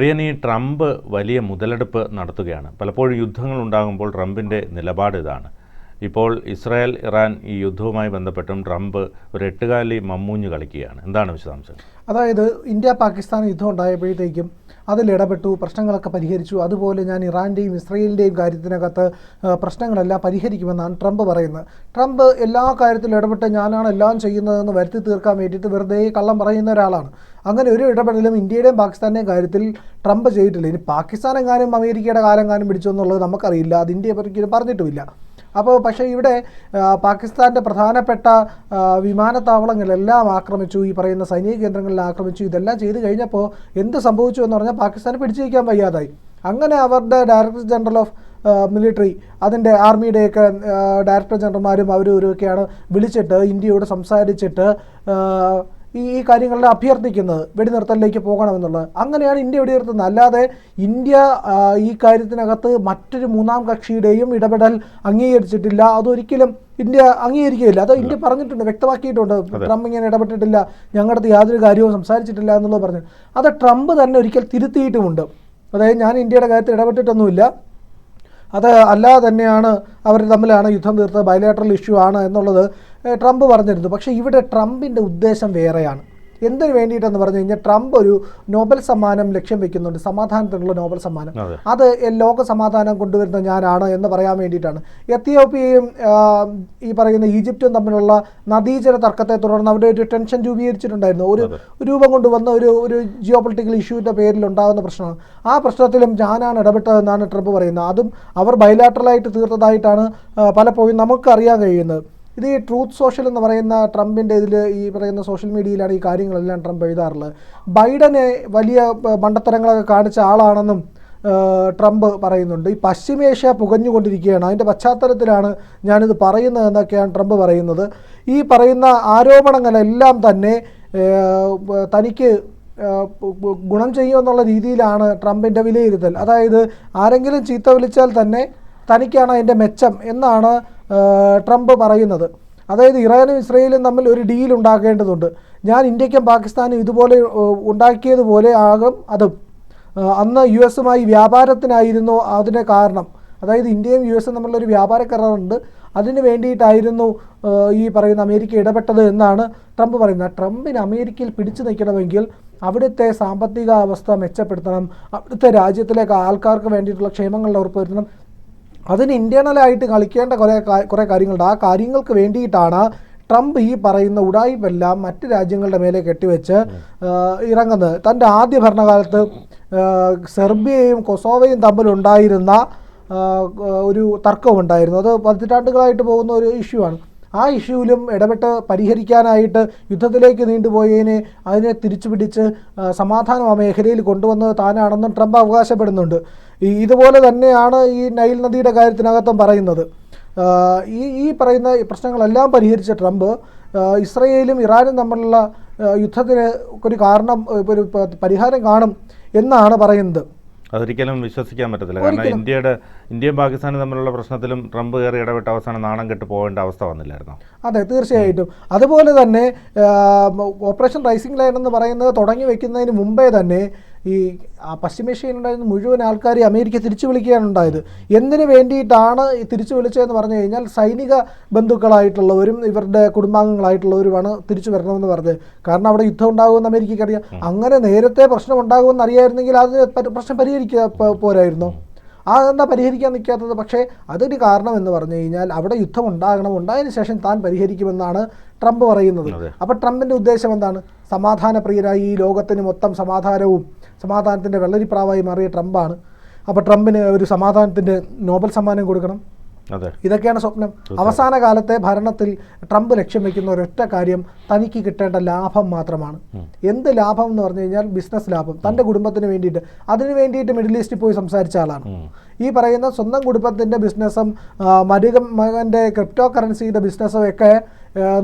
പ്രിയൻ, ഈ ട്രംപ് വലിയ മുതലെടുപ്പ് നടത്തുകയാണ്. പലപ്പോഴും യുദ്ധങ്ങൾ ഉണ്ടാകുമ്പോൾ ട്രംപിൻ്റെ നിലപാട് ഇതാണ്. ഇപ്പോൾ ഇസ്രായേൽ ഇറാൻ ഈ യുദ്ധവുമായി ബന്ധപ്പെട്ടും ട്രംപ് ഒരു എട്ടുകാലി മമ്മൂഞ്ഞ് കളിക്കുകയാണ്. എന്താണ് വിശദാംശം? അതായത് ഇന്ത്യ പാകിസ്ഥാൻ യുദ്ധം ഉണ്ടായപ്പോഴത്തേക്കും അതിലിടപെട്ടു, പ്രശ്നങ്ങളൊക്കെ പരിഹരിച്ചു. അതുപോലെ ഞാൻ ഇറാൻ്റെയും ഇസ്രയേലിൻ്റെയും കാര്യത്തിനകത്ത് പ്രശ്നങ്ങളെല്ലാം പരിഹരിക്കുമെന്നാണ് ട്രംപ് പറയുന്നത്. ട്രംപ് എല്ലാ കാര്യത്തിലും ഇടപെട്ട് ഞാനാണ് എല്ലാം ചെയ്യുന്നതെന്ന് വരുത്തി തീർക്കാൻ വേണ്ടിയിട്ട് വെറുതെ കള്ളം പറയുന്ന ഒരാളാണ്. അങ്ങനെ ഒരു ഇടപെടലും ഇന്ത്യയുടെയും പാകിസ്ഥാൻ്റെയും കാര്യത്തിൽ ട്രംപ് ചെയ്തിട്ടില്ല. ഇനി പാകിസ്ഥാനെങ്ങാനും അമേരിക്കയുടെ കാലെങ്ങാനും പിടിച്ചോ എന്നുള്ളത് നമുക്കറിയില്ല, അത് ഇന്ത്യയെ പറ്റി പറഞ്ഞിട്ടുമില്ല. അപ്പോൾ പക്ഷേ ഇവിടെ പാകിസ്ഥാൻ്റെ പ്രധാനപ്പെട്ട വിമാനത്താവളങ്ങളെല്ലാം ആക്രമിച്ചു, ഈ പറയുന്ന സൈനിക കേന്ദ്രങ്ങളിൽ ആക്രമിച്ചു. ഇതെല്ലാം ചെയ്ത് കഴിഞ്ഞപ്പോൾ എന്ത് സംഭവിച്ചു എന്ന് പറഞ്ഞാൽ പാകിസ്ഥാനെ പിടിച്ചു വയ്ക്കാൻ വയ്യാതായി. അങ്ങനെ അവരുടെ ഡയറക്ടർ ജനറൽ ഓഫ് മിലിറ്ററി, അതിൻ്റെ ആർമിയുടെയൊക്കെ ഡയറക്ടർ ജനറൽമാരും അവരൊക്കെയാണ് വിളിച്ചിട്ട് ഇന്ത്യയോട് സംസാരിച്ചിട്ട് ഈ കാര്യങ്ങളിൽ അഭ്യർത്ഥിക്കുന്നത് വെടിനിർത്തലിലേക്ക് പോകണമെന്നുള്ളത്. അങ്ങനെയാണ് ഇന്ത്യ വെടിനിർത്തുന്നത്. അല്ലാതെ ഇന്ത്യ ഈ കാര്യത്തിനകത്ത് മറ്റൊരു മൂന്നാം കക്ഷിയുടെയും ഇടപെടൽ അംഗീകരിച്ചിട്ടില്ല. അതൊരിക്കലും ഇന്ത്യ അംഗീകരിക്കുകയില്ല. അത് ഇന്ത്യ പറഞ്ഞിട്ടുണ്ട്, വ്യക്തമാക്കിയിട്ടുണ്ട്. ട്രംപ് ഇങ്ങനെ ഇടപെട്ടിട്ടില്ല, ഞങ്ങളുടെ യാതൊരു കാര്യവും സംസാരിച്ചിട്ടില്ല എന്നുള്ളത് പറഞ്ഞു. അത് ട്രംപ് തന്നെ ഒരിക്കൽ തിരുത്തിയിട്ടുമുണ്ട്. അതായത് ഞാൻ ഇന്ത്യയുടെ കാര്യത്തിൽ ഇടപെട്ടിട്ടൊന്നുമില്ല, അത് അല്ലാതെ തന്നെയാണ് അവർ തമ്മിലാണ് യുദ്ധം തീർത്തത്, ബൈലാറ്ററൽ ഇഷ്യൂ ആണ് എന്നുള്ളത് ട്രംപ് പറഞ്ഞിരുന്നു. പക്ഷേ ഇവിടെ ട്രംപിൻ്റെ ഉദ്ദേശം വേറെയാണ്. എന്തിനു വേണ്ടിയിട്ടെന്ന് പറഞ്ഞു കഴിഞ്ഞാൽ ട്രംപ് ഒരു നോബൽ സമ്മാനം ലക്ഷ്യം വെക്കുന്നുണ്ട്, സമാധാനത്തിനുള്ള നോബൽ സമ്മാനം. അത് ലോക സമാധാനം കൊണ്ടുവരുന്ന ഞാനാണ് എന്ന് പറയാൻ വേണ്ടിയിട്ടാണ്. എത്തിയോപ്യയും ഈ പറയുന്ന ഈജിപ്തും തമ്മിലുള്ള നദീജല തർക്കത്തെ തുടർന്ന് അവിടെ ഒരു ടെൻഷൻ രൂപീകരിച്ചിട്ടുണ്ടായിരുന്നു. ഒരു രൂപം കൊണ്ടുവന്ന ഒരു ജിയോ പൊളിറ്റിക്കൽ ഇഷ്യൂവിൻ്റെ പേരിൽ ഉണ്ടാകുന്ന പ്രശ്നമാണ്. ആ പ്രശ്നത്തിലും ഞാനാണ് ഇടപെട്ടതെന്നാണ് ട്രംപ് പറയുന്നത്. അതും അവർ ബൈലാറ്ററലായിട്ട് തീർത്തതായിട്ടാണ് പലപ്പോഴും നമുക്കറിയാൻ കഴിയുന്നത്. ഇത് ഈ ട്രൂത്ത് സോഷ്യൽ എന്ന് പറയുന്ന ട്രംപിൻ്റെ ഇതിൽ ഈ പറയുന്ന സോഷ്യൽ മീഡിയയിലാണ് ഈ കാര്യങ്ങളെല്ലാം ട്രംപ് എഴുതാറുള്ളത്. ബൈഡനെ വലിയ മണ്ടത്തരങ്ങളൊക്കെ കാണിച്ച ആളാണെന്നും ട്രംപ് പറയുന്നുണ്ട്. ഈ പശ്ചിമേഷ്യ പുകഞ്ഞുകൊണ്ടിരിക്കുകയാണ്, അതിൻ്റെ പശ്ചാത്തലത്തിലാണ് ഞാനിത് പറയുന്നതെന്നൊക്കെയാണ് ട്രംപ് പറയുന്നത്. ഈ പറയുന്ന ആരോപണങ്ങളെല്ലാം തന്നെ തനിക്ക് ഗുണം ചെയ്യുമെന്നുള്ള രീതിയിലാണ് ട്രംപിൻ്റെ വിലയിരുത്തൽ. അതായത് ആരെങ്കിലും ചീത്ത വിളിച്ചാൽ തന്നെ തനിക്കാണ് അതിൻ്റെ മെച്ചം എന്നാണ് ട്രംപ് പറയുന്നത്. അതായത് ഇറാനും ഇസ്രയേലും തമ്മിൽ ഒരു ഡീൽ ഉണ്ടാക്കേണ്ടതുണ്ട്. ഞാൻ ഇന്ത്യക്കും പാകിസ്ഥാനും ഇതുപോലെ ഉണ്ടാക്കിയതുപോലെ ആകും അതും. അന്ന് യു എസുമായി വ്യാപാരത്തിനായിരുന്നു അതിന് കാരണം. അതായത് ഇന്ത്യയും യു എസും തമ്മിലൊരു വ്യാപാര കരാറുണ്ട്, അതിന് വേണ്ടിയിട്ടായിരുന്നു ഈ പറയുന്ന അമേരിക്ക ഇടപെട്ടത് എന്നാണ് ട്രംപ് പറയുന്നത്. ട്രംപിന് അമേരിക്കയിൽ പിടിച്ചു നിൽക്കണമെങ്കിൽ അവിടുത്തെ സാമ്പത്തിക അവസ്ഥ മെച്ചപ്പെടുത്തണം, അവിടുത്തെ രാജ്യത്തിലേക്ക് ആൾക്കാർക്ക് വേണ്ടിയിട്ടുള്ള ക്ഷേമങ്ങൾ ഉറപ്പുവരുത്തണം. അതിന് ഇൻറ്റേർണലായിട്ട് കളിക്കേണ്ട കുറേ കാര്യങ്ങളുണ്ട്. ആ കാര്യങ്ങൾക്ക് വേണ്ടിയിട്ടാണ് ട്രംപ് ഈ പറയുന്ന ഉഡായിപ്പെല്ലാം മറ്റ് രാജ്യങ്ങളുടെ മേലെ കെട്ടിവെച്ച് ഇറങ്ങുന്നത്. തൻ്റെ ആദ്യ ഭരണകാലത്ത് സെർബിയയും കൊസോവയും തമ്മിലുണ്ടായിരുന്ന ഒരു തർക്കമുണ്ടായിരുന്നു. അത് പതിറ്റാണ്ടുകളായിട്ട് പോകുന്ന ഒരു ഇഷ്യൂ ആണ്. ആ ഇഷ്യൂവിലും ഇടപെട്ട് പരിഹരിക്കാനായിട്ട് യുദ്ധത്തിലേക്ക് നീണ്ടുപോയതിനെ അതിനെ തിരിച്ചു പിടിച്ച് സമാധാനം ആ മേഖലയിൽ കൊണ്ടുവന്നത് താനാണെന്നും ട്രംപ് അവകാശപ്പെടുന്നുണ്ട്. ഇതുപോലെ തന്നെയാണ് ഈ നൈൽ നദിയുടെ കാര്യത്തിനകത്തും പറയുന്നത്. ഈ പറയുന്ന പ്രശ്നങ്ങളെല്ലാം പരിഹരിച്ച ട്രംപ് ഇസ്രയേലും ഇറാനും തമ്മിലുള്ള യുദ്ധത്തിന് ഒരു പരിഹാരം കാണും എന്നാണ് പറയുന്നത്. അതൊരിക്കലും വിശ്വസിക്കാൻ പറ്റത്തില്ല. കാരണം ഇന്ത്യയും പാകിസ്ഥാനും തമ്മിലുള്ള പ്രശ്നത്തിലും ട്രംപ് കയറി ഇടപെട്ട അവസാനം നാണം കെട്ട് പോകേണ്ട അവസ്ഥ വന്നില്ലായിരുന്നു. അതെ, തീർച്ചയായിട്ടും. അതുപോലെ തന്നെ ഓപ്പറേഷൻ റൈസിംഗ് ലൈൻ എന്ന് പറയുന്നത് തുടങ്ങി വെക്കുന്നതിന് മുമ്പേ തന്നെ ഈ പശ്ചിമേഷ്യയിലുണ്ടായിരുന്ന മുഴുവൻ ആൾക്കാരെ അമേരിക്ക തിരിച്ചു വിളിക്കുകയാണുണ്ടായത്. എന്തിനു വേണ്ടിയിട്ടാണ് ഈ തിരിച്ചു വിളിച്ചതെന്ന് പറഞ്ഞു കഴിഞ്ഞാൽ സൈനിക ബന്ധുക്കളായിട്ടുള്ളവരും ഇവരുടെ കുടുംബാംഗങ്ങളായിട്ടുള്ളവരുമാണ് തിരിച്ചു വരണമെന്ന് പറഞ്ഞത്. കാരണം അവിടെ യുദ്ധം ഉണ്ടാകുമെന്ന് അമേരിക്കയ്ക്ക് അറിയാം. അങ്ങനെ നേരത്തെ പ്രശ്നം ഉണ്ടാകുമെന്ന് അറിയായിരുന്നെങ്കിൽ അതിന് പ്രശ്നം പോരായിരുന്നോ? അതെന്താ പരിഹരിക്കാൻ നിൽക്കാത്തത്? പക്ഷേ അതൊരു കാരണം എന്ന് പറഞ്ഞു കഴിഞ്ഞാൽ അവിടെ യുദ്ധം ഉണ്ടായതിനു ശേഷം താൻ പരിഹരിക്കുമെന്നാണ് ട്രംപ് പറയുന്നത്. അപ്പോൾ ട്രംപിൻ്റെ ഉദ്ദേശം എന്താണ്? സമാധാനപ്രിയരായി ഈ ലോകത്തിന് മൊത്തം സമാധാനത്തിൻ്റെ വെള്ളരിപ്രാവായി മാറിയ ട്രംപാണ്. അപ്പോൾ ട്രംപിന് ഒരു സമാധാനത്തിൻ്റെ നോബൽ സമ്മാനം കൊടുക്കണം. ഇതൊക്കെയാണ് സ്വപ്നം. അവസാന കാലത്തെ ഭരണത്തിൽ ട്രംപ് ലക്ഷ്യം വയ്ക്കുന്ന ഒരൊറ്റ കാര്യം തനിക്ക് കിട്ടേണ്ട ലാഭം മാത്രമാണ്. എന്ത് ലാഭം എന്ന് പറഞ്ഞു കഴിഞ്ഞാൽ ബിസിനസ് ലാഭം, തൻ്റെ കുടുംബത്തിന് വേണ്ടിയിട്ട്. അതിന് വേണ്ടിയിട്ട് മിഡിൽ ഈസ്റ്റിൽ പോയി സംസാരിച്ച ആളാണ്. ഈ പറയുന്ന സ്വന്തം കുടുംബത്തിൻ്റെ ബിസിനസ്സും മകൻ്റെ ക്രിപ്റ്റോ കറൻസിയുടെ ബിസിനസ്സും ഒക്കെ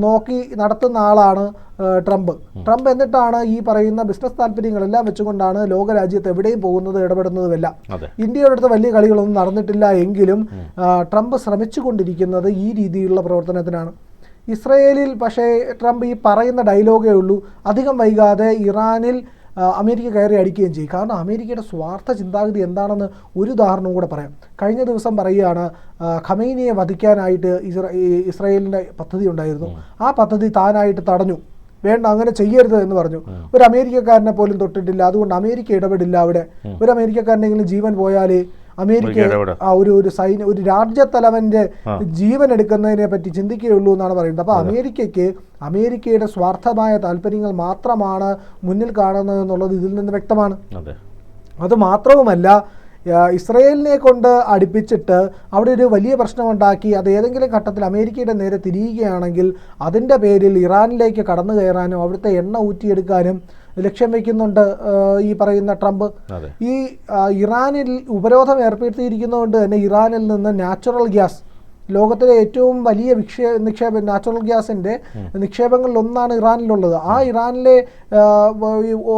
നോക്കി നടത്തുന്ന ആളാണ് ട്രംപ്. എന്നിട്ടാണ് ഈ പറയുന്ന ബിസിനസ് താല്പര്യങ്ങളെല്ലാം വെച്ചുകൊണ്ടാണ് ലോകരാജ്യത്ത് എവിടെയും പോകുന്നത്, ഇടപെടുന്നതുമെല്ലാം. ഇന്ത്യയുടെ അടുത്ത് വലിയ കളികളൊന്നും നടന്നിട്ടില്ല എങ്കിലും ട്രംപ് ശ്രമിച്ചുകൊണ്ടിരിക്കുന്നത് ഈ രീതിയിലുള്ള പ്രവർത്തനത്തിനാണ്. ഇസ്രയേലിൽ പക്ഷേ ട്രംപ് ഈ പറയുന്ന ഡയലോഗേ ഉള്ളൂ. അധികം വൈകാതെ ഇറാനിൽ അമേരിക്ക കയറി അടിക്കുകയും ചെയ്യും. കാരണം അമേരിക്കയുടെ സ്വാർത്ഥ ചിന്താഗതി എന്താണെന്ന് ഒരു ഉദാഹരണം കൂടെ പറയാം. കഴിഞ്ഞ ദിവസം പറയുകയാണ്, ഖമൈനിയെ വധിക്കാനായിട്ട് ഇസ്രായേലിൻ്റെ പദ്ധതി ഉണ്ടായിരുന്നു. ആ പദ്ധതി താനായിട്ട് തടഞ്ഞു. വേണ്ട, അങ്ങനെ ചെയ്യരുത് എന്ന് പറഞ്ഞു. ഒരു അമേരിക്കക്കാരനെ പോലും തൊട്ടിട്ടില്ല. അതുകൊണ്ട് അമേരിക്ക ഇടപെടില്ല. അവിടെ ഒരു അമേരിക്കക്കാരനെങ്കിലും ജീവൻ പോയാൽ അമേരിക്ക ഒരു രാജ്യത്തലവന്റെ ജീവൻ എടുക്കുന്നതിനെ പറ്റി ചിന്തിക്കുകയുള്ളൂ എന്നാണ് പറയുന്നത്. അപ്പോൾ അമേരിക്കയുടെ സ്വാർത്ഥമായ താല്പര്യങ്ങൾ മാത്രമാണ് മുന്നിൽ കാണുന്നത് എന്നുള്ളത് ഇതിൽ നിന്ന് വ്യക്തമാണ്. അത് മാത്രവുമല്ല, ഇസ്രയേലിനെ കൊണ്ട് അടുപ്പിച്ചിട്ട് അവിടെ ഒരു വലിയ പ്രശ്നമുണ്ടാക്കി അത് ഏതെങ്കിലും ഘട്ടത്തിൽ അമേരിക്കയുടെ നേരെ തിരിയുകയാണെങ്കിൽ അതിൻ്റെ പേരിൽ ഇറാനിലേക്ക് കടന്നു കയറാനും അവിടുത്തെ എണ്ണ ഊറ്റിയെടുക്കാനും ലക്ഷ്യം വയ്ക്കുന്നുണ്ട് ഈ പറയുന്ന ട്രംപ്. ഈ ഇറാനിൽ ഉപരോധം ഏർപ്പെടുത്തിയിരിക്കുന്നതുകൊണ്ട് തന്നെ ഇറാനിൽ നിന്ന് നാച്ചുറൽ ഗ്യാസ്, ലോകത്തിലെ ഏറ്റവും വലിയ നിക്ഷേപം നാച്ചുറൽ ഗ്യാസിൻ്റെ നിക്ഷേപങ്ങളിൽ ഒന്നാണ് ഇറാനിലുള്ളത്. ആ ഇറാനിലെ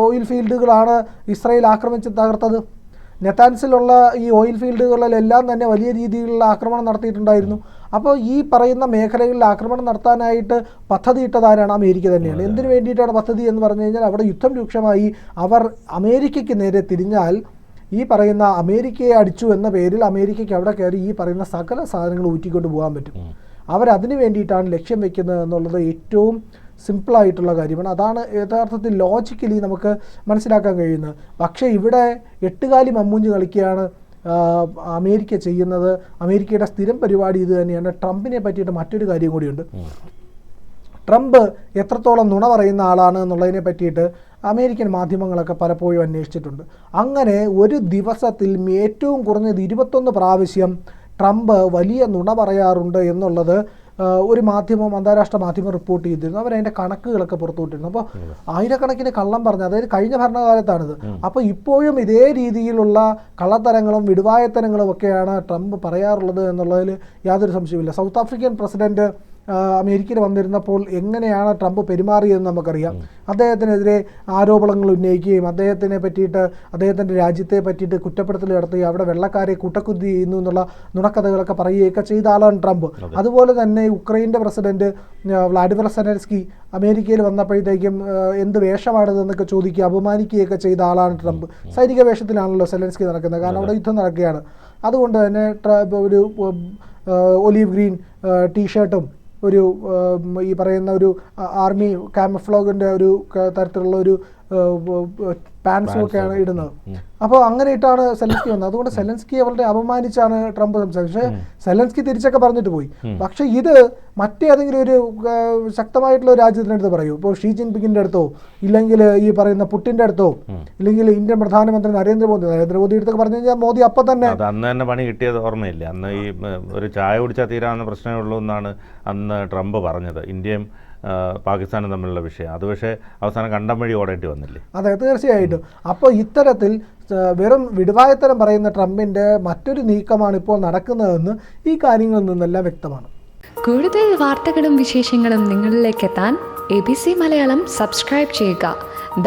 ഓയിൽ ഫീൽഡുകളാണ് ഇസ്രായേൽ ആക്രമിച്ച് തകർത്തത്. നെതാൻസിലുള്ള ഈ ഓയിൽ ഫീൽഡുകളിലെല്ലാം തന്നെ വലിയ രീതിയിലുള്ള ആക്രമണം നടത്തിയിട്ടുണ്ടായിരുന്നു. അപ്പോൾ ഈ പറയുന്ന മേഖലകളിൽ ആക്രമണം നടത്താനായിട്ട് പദ്ധതിയിട്ടതാരാണ്? അമേരിക്ക തന്നെയാണ്. എന്തിനു വേണ്ടിയിട്ടാണ് പദ്ധതി എന്ന് പറഞ്ഞു കഴിഞ്ഞാൽ, അവിടെ യുദ്ധം രൂക്ഷമായി അവർ അമേരിക്കയ്ക്ക് നേരെ തിരിഞ്ഞാൽ ഈ പറയുന്ന അമേരിക്കയെ അടിച്ചു എന്ന പേരിൽ അമേരിക്കയ്ക്ക് അവിടെ കയറി ഈ പറയുന്ന സകല സാധനങ്ങൾ ഊറ്റിക്കൊണ്ട് പോകാൻ പറ്റും. അവരതിനു വേണ്ടിയിട്ടാണ് ലക്ഷ്യം വെക്കുന്നത് എന്നുള്ളത് ഏറ്റവും സിമ്പിളായിട്ടുള്ള കാര്യമാണ്. അതാണ് യഥാർത്ഥത്തിൽ ലോജിക്കലി നമുക്ക് മനസ്സിലാക്കാൻ കഴിയുന്നത്. പക്ഷേ ഇവിടെ എട്ടുകാലി മമ്മൂഞ്ഞ് കളിക്കുകയാണ് അമേരിക്ക ചെയ്യുന്നത്. അമേരിക്കയുടെ സ്ഥിരം പരിപാടി ഇത് തന്നെയാണ്. ട്രംപിനെ പറ്റിയിട്ട് മറ്റൊരു കാര്യം കൂടിയുണ്ട്. ട്രംപ് എത്രത്തോളം നുണ പറയുന്ന ആളാണ് എന്നുള്ളതിനെ പറ്റിയിട്ട് അമേരിക്കൻ മാധ്യമങ്ങളൊക്കെ പലപ്പോഴും അന്വേഷിച്ചിട്ടുണ്ട്. അങ്ങനെ ഒരു ദിവസത്തിൽ ഏറ്റവും കുറഞ്ഞത് 21 പ്രാവശ്യം ട്രംപ് വലിയ നുണ പറയാറുണ്ട് എന്നുള്ളത് ഒരു മാധ്യമം, അന്താരാഷ്ട്ര മാധ്യമം റിപ്പോർട്ട് ചെയ്തിരുന്നു. അവരതിൻ്റെ കണക്കുകളൊക്കെ പുറത്തുവിട്ടിരുന്നു. അപ്പോൾ ആയിരക്കണക്കിന് കള്ളം പറഞ്ഞു, അതായത് കഴിഞ്ഞ ഭരണകാലത്താണിത്. അപ്പോൾ ഇപ്പോഴും ഇതേ രീതിയിലുള്ള കള്ളത്തരങ്ങളും വിടുവായത്തരങ്ങളും ഒക്കെയാണ് ട്രംപ് പറയാറുള്ളത് എന്നുള്ളതിൽ യാതൊരു സംശയമില്ല. സൗത്ത് ആഫ്രിക്കൻ പ്രസിഡന്റ് അമേരിക്കയിൽ വന്നിരുന്നപ്പോൾ എങ്ങനെയാണ് ട്രംപ് പെരുമാറിയതെന്ന് നമുക്കറിയാം. അദ്ദേഹത്തിനെതിരെ ആരോപണങ്ങൾ ഉന്നയിക്കുകയും അദ്ദേഹത്തിനെ പറ്റിയിട്ട്, അദ്ദേഹത്തിൻ്റെ രാജ്യത്തെ പറ്റിയിട്ട് കുറ്റപ്പെടുത്തൽ നടത്തുകയും അവിടെ വെള്ളക്കാരെ കൂട്ടക്കുത്തി ചെയ്യുന്നു എന്നുള്ള നുണക്കഥകളൊക്കെ പറയുകയൊക്കെ ചെയ്ത ആളാണ് ട്രംപ്. അതുപോലെ തന്നെ ഉക്രൈൻ്റെ പ്രസിഡന്റ് വ്ളാഡിമിർ സെലൻസ്കി അമേരിക്കയിൽ വന്നപ്പോഴത്തേക്കും എന്ത് വേഷമാണിതെന്നൊക്കെ ചോദിക്കുക, അപമാനിക്കുകയൊക്കെ ചെയ്ത ആളാണ് ട്രംപ്. സൈനിക വേഷത്തിലാണല്ലോ സെലൻസ്കി നടക്കുന്നത്, കാരണം അവിടെ യുദ്ധം നടക്കുകയാണ്. അതുകൊണ്ട് തന്നെ ഒരു ഒലീവ് ഗ്രീൻ ടീഷർട്ടും ഒരു ഈ പറയുന്ന ഒരു ആർമി ക്യാമഫ്ലോഗിൻ്റെ ഒരു തരത്തിലുള്ള ഒരു പാൻസും ഒക്കെയാണ് ഇടുന്നത്. അപ്പോൾ അങ്ങനെ ഇട്ടാണ് സെലൻസ്കി വന്നത്. അതുകൊണ്ട് സെലൻസ്കി അവരുടെ അപമാനിച്ചാണ് ട്രംപ് സംസാരിച്ചത്. പക്ഷേ സെലൻസ്കി തിരിച്ചൊക്കെ പറഞ്ഞിട്ട് പോയി. പക്ഷേ ഇത് മറ്റേതെങ്കിലും ഒരു ശക്തമായിട്ടുള്ള ഒരു രാജ്യത്തിനടുത്ത് പറയൂ, ഇപ്പോൾ ഷീ ജിൻപിങ്ങിൻ്റെ അടുത്തോ ഇല്ലെങ്കിൽ ഈ പറയുന്ന പുട്ടിൻ്റെ അടുത്തോ ഇല്ലെങ്കിൽ ഇന്ത്യൻ പ്രധാനമന്ത്രി നരേന്ദ്രമോദി അടുത്തൊക്കെ പറഞ്ഞു കഴിഞ്ഞാൽ മോദി അപ്പം തന്നെ അന്ന് തന്നെ പണി കിട്ടിയത് ഓർമ്മയില്ല. അന്ന് ഈ ഒരു ചായ കുടിച്ചാൽ തീരാവുന്ന പ്രശ്നമേ ഉള്ളൂ എന്നാണ് അന്ന് ട്രംപ് പറഞ്ഞത്. ഇന്ത്യയും പാകിസ്ഥാനും തമ്മിലുള്ള വിഷയം അത് പക്ഷേ അവസാനം കണ്ടം വഴി ഓടേണ്ടി വന്നില്ലേ? അതെ, തീർച്ചയായിട്ടും. അപ്പോൾ ഇത്തരത്തിൽ വെറും വിടുവായത്തരം പറയുന്ന ട്രംപിൻ്റെ മറ്റൊരു നീക്കമാണ് ഇപ്പോൾ നടക്കുന്നതെന്ന് ഈ കാര്യങ്ങളിൽ നിന്നെല്ലാം വ്യക്തമാണ്. കൂടുതൽ വാർത്തകളും വിശേഷങ്ങളും നിങ്ങളിലേക്ക് എത്താൻ ABC മലയാളം സബ്സ്ക്രൈബ് ചെയ്യുക,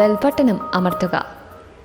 ബെൽ ബട്ടണും അമർത്തുക.